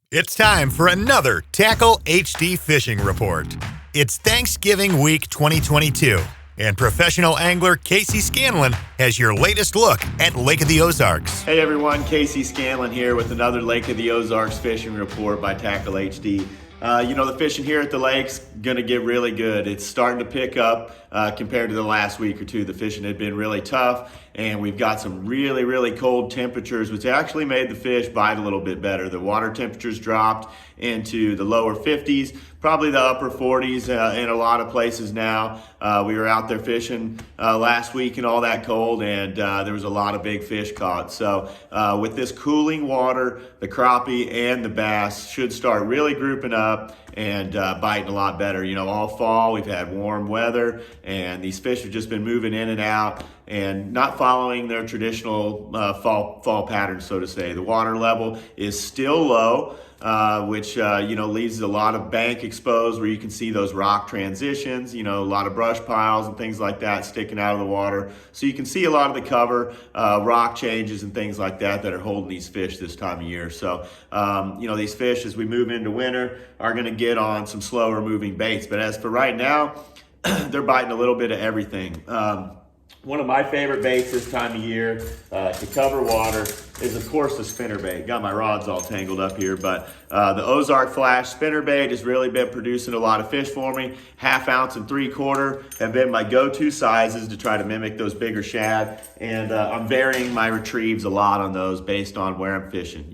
It's time for another Tackle HD Fishing Report. It's Thanksgiving Week 2022, and professional angler Casey Scanlon has your latest look at Lake of the Ozarks. Hey everyone, Casey Scanlon here with another Lake of the Ozarks Fishing Report by Tackle HD. The fishing here at the lake's gonna get really good. It's starting to pick up compared to the last week or two. The fishing had been really tough, and we've got some really, really cold temperatures, which actually made the fish bite a little bit better. The water temperatures dropped into the lower 50s, probably the upper 40s in a lot of places now. We were out there fishing last week in all that cold, and there was a lot of big fish caught. So with this cooling water, the crappie and the bass should start really grouping up and biting a lot better. You know, all fall we've had warm weather, and these fish have just been moving in and out and not following their traditional fall pattern, so to say. The water level is still low, which leaves a lot of bank exposed where you can see those rock transitions, a lot of brush piles and things like that sticking out of the water. So you can see a lot of the cover, rock changes and things like that are holding these fish this time of year. So, these fish as we move into winter are gonna get on some slower moving baits. But as for right now, they're biting a little bit of everything. One of my favorite baits this time of year to cover water is, of course, the spinnerbait. Got my rods all tangled up here, but the Ozark Flash spinnerbait has really been producing a lot of fish for me. 1/2 ounce and 3/4 have been my go-to sizes to try to mimic those bigger shad, and I'm varying my retrieves a lot on those based on where I'm fishing.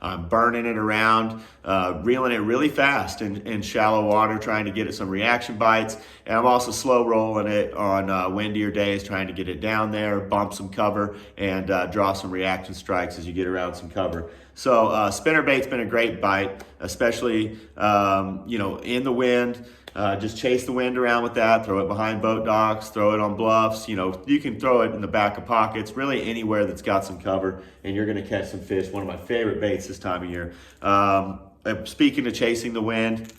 I'm burning it around, reeling it really fast in shallow water, trying to get it some reaction bites, and I'm also slow rolling it on windier days, trying to get it down there, bump some cover, and draw some reaction strikes as you get around some cover. So spinnerbait's been a great bite, especially in the wind. Just chase the wind around with that, throw it behind boat docks, throw it on bluffs. You can throw it in the back of pockets, really anywhere that's got some cover, and you're gonna catch some fish. One of my favorite baits this time of year. Speaking of chasing the wind,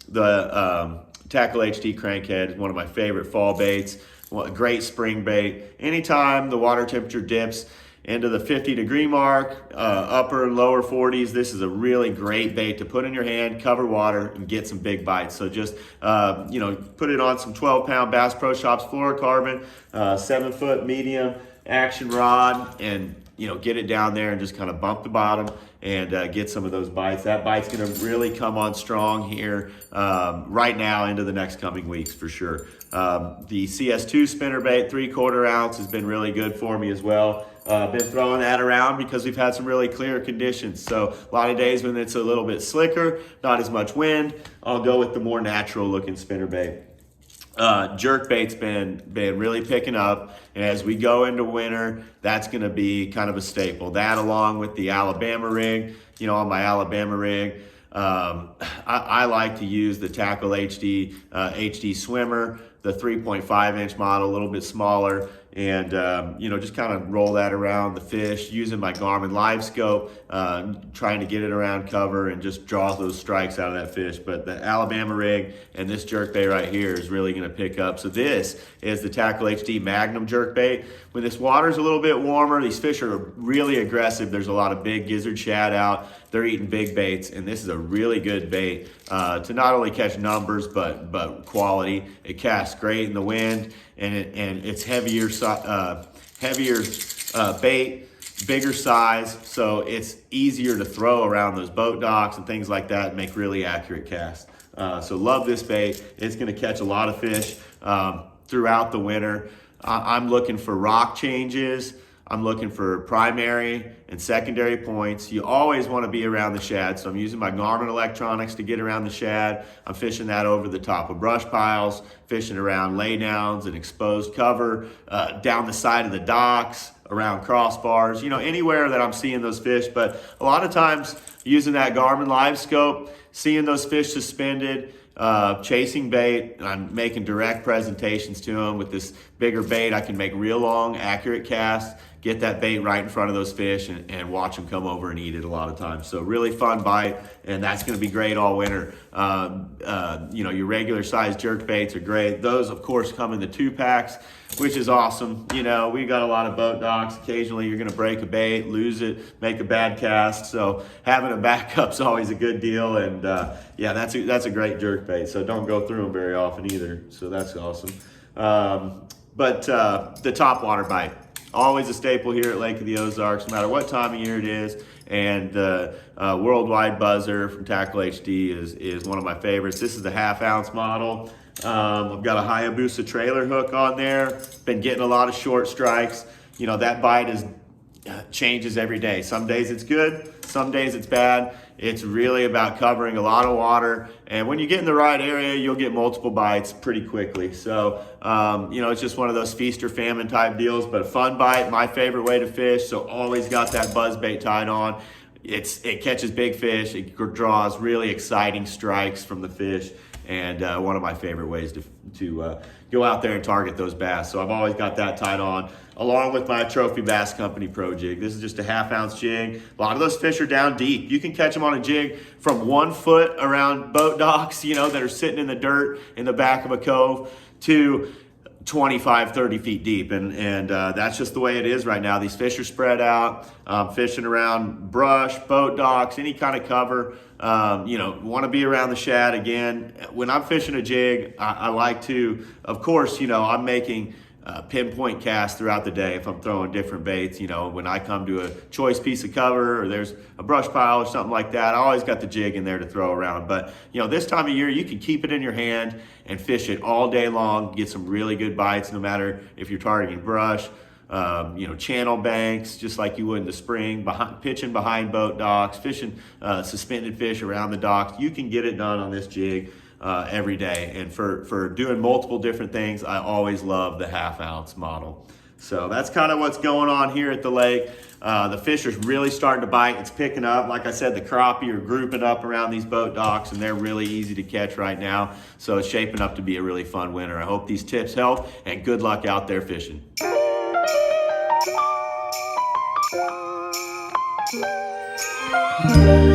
the Tackle HD Crankhead is one of my favorite fall baits. A great spring bait. Anytime the water temperature dips into the 50-degree mark, upper and lower 40s, this is a really great bait to put in your hand, cover water, and get some big bites. So just, put it on some 12-pound Bass Pro Shops fluorocarbon, 7-foot medium action rod, and get it down there and just kind of bump the bottom and get some of those bites. That bite's gonna really come on strong here right now into the next coming weeks for sure. The CS2 spinnerbait, 3/4 ounce, has been really good for me as well. Been throwing that around because we've had some really clear conditions. So a lot of days when it's a little bit slicker, not as much wind, I'll go with the more natural looking spinnerbait. Jerkbait's been really picking up, and as we go into winter, that's going to be kind of a staple. That along with the Alabama rig, on my Alabama rig, I like to use the Tackle HD swimmer, the 3.5-inch model, a little bit smaller, and just kind of roll that around the fish using my Garmin live scope, trying to get it around cover and just draw those strikes out of that fish. But the Alabama rig and this jerkbait right here is really going to pick up. So this is the Tackle HD Magnum jerkbait. When this water's a little bit warmer, these fish are really aggressive. There's a lot of big gizzard shad out. They're eating big baits, and this is a really good bait to not only catch numbers but quality. It casts great in the wind, and it's heavier bait, bigger size, so it's easier to throw around those boat docks and things like that and make really accurate casts. So love this bait. It's going to catch a lot of fish throughout the winter. I'm looking for rock changes. I'm looking for primary and secondary points. You always want to be around the shad, so I'm using my Garmin electronics to get around the shad. I'm fishing that over the top of brush piles, fishing around laydowns and exposed cover, down the side of the docks, around crossbars, anywhere that I'm seeing those fish. But a lot of times using that Garmin live scope, seeing those fish suspended, chasing bait, I'm making direct presentations to them. With this bigger bait, I can make real long, accurate casts, get that bait right in front of those fish and watch them come over and eat it a lot of times. So really fun bite, and that's going to be great all winter. Your regular size jerk baits are great. Those, of course, come in the 2-packs, which is awesome. We got a lot of boat docks. Occasionally you're going to break a bait, lose it, make a bad cast. So having a backup's always a good deal. And that's a great jerk bait. So don't go through them very often either. So that's awesome. But the topwater bite, always a staple here at Lake of the Ozarks, no matter what time of year it is. And Worldwide Buzzer from Tackle HD is one of my favorites. This is the 1/2 ounce model. I've got a Hayabusa trailer hook on there. Been getting a lot of short strikes. That bite changes every day. Some days it's good, some days it's bad. It's really about covering a lot of water, and when you get in the right area, you'll get multiple bites pretty quickly. So, it's just one of those feast or famine type deals, but a fun bite, my favorite way to fish. So always got that buzz bait tied on. It catches big fish. It draws really exciting strikes from the fish, and one of my favorite ways to go out there and target those bass. So I've always got that tied on, along with my Trophy Bass Company Pro Jig. This is just a 1/2 ounce jig. A lot of those fish are down deep. You can catch them on a jig from 1 foot around boat docks, that are sitting in the dirt in the back of a cove, to 25, 30 feet deep. And that's just the way it is right now. These fish are spread out, fishing around brush, boat docks, any kind of cover. Want to be around the shad. Again, when I'm fishing a jig, I like to, of course, I'm making pinpoint casts throughout the day if I'm throwing different baits. When I come to a choice piece of cover or there's a brush pile or something like that, I always got the jig in there to throw around. But this time of year, you can keep it in your hand and fish it all day long, get some really good bites, no matter if you're targeting brush, channel banks, just like you would in the spring, pitching behind boat docks, fishing suspended fish around the docks. You can get it done on this jig every day. And for doing multiple different things, I always love the 1/2 ounce model. So that's kind of what's going on here at the lake. The fish are really starting to bite. It's picking up. Like I said, the crappie are grouping up around these boat docks, and they're really easy to catch right now. So it's shaping up to be a really fun winter. I hope these tips help, and good luck out there fishing. Thank you.